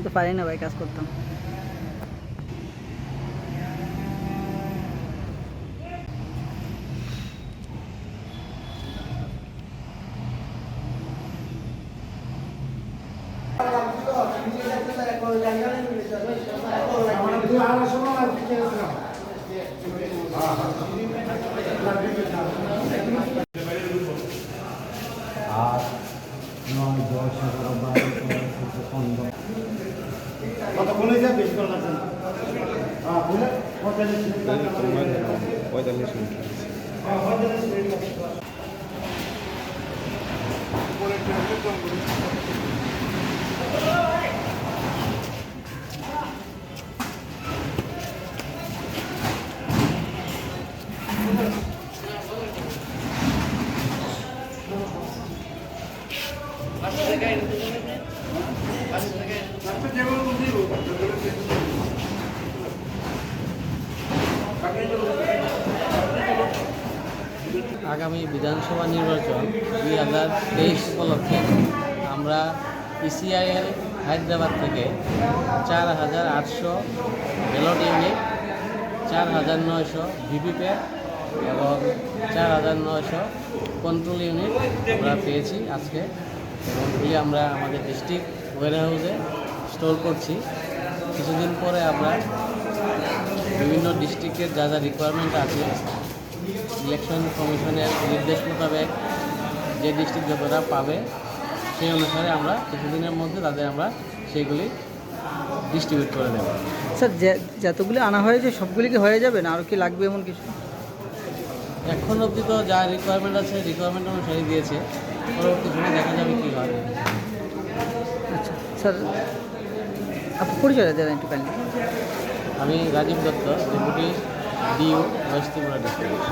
তো পারি না ভাই, কাজ করতাম। আর 9, 10, 11, 12, 13, 14, 15 কতক্ষণে যা বেশ করা লাগছে না। হ্যাঁ বুঝলে 45 মিনিট লাগবে। 45 মিনিট। হ্যাঁ 45 মিনিট লাগবে। আগামী বিধানসভা নির্বাচন 2023 উপলক্ষে আমরা ইসিআইএল হায়দ্রাবাদ থেকে 4800 ব্যালট ইউনিট, 4900 ভিভিপ্যাট এবং 4900 কন্ট্রোল ইউনিট আমরা পেয়েছি আজকে, এবং এগুলি আমরা আমাদের ডিস্ট্রিক্ট ওয়্যারহাউসে স্টোর করছি। কিছুদিন পরে আমরা বিভিন্ন ডিস্ট্রিক্টের যা যা রিকোয়ারমেন্ট আছে ইলেকশন কমিশনের নির্দেশ মোতাবেক যে ডিস্ট্রিক্ট যতটা পাবে সেই অনুসারে আমরা কিছুদিনের মধ্যে তাদের আমরা সেইগুলি ডিস্ট্রিবিউট করে দেব। স্যার যতগুলি আনা হয়েছে সবগুলি কি হয়ে যাবে না আরও কি লাগবে এমন কিছু? এখন অবধি তো যা রিকোয়ারমেন্ট আছে রিকোয়ারমেন্ট অনুসারে দিয়েছে, পরবর্তী সময় দেখা যাবে কী হয়। আচ্ছা স্যার, আপনি পরিচয় দেবেন একটু কাইন্ডলি। আমি Rajib Dutta, deputy DU West Tripura district.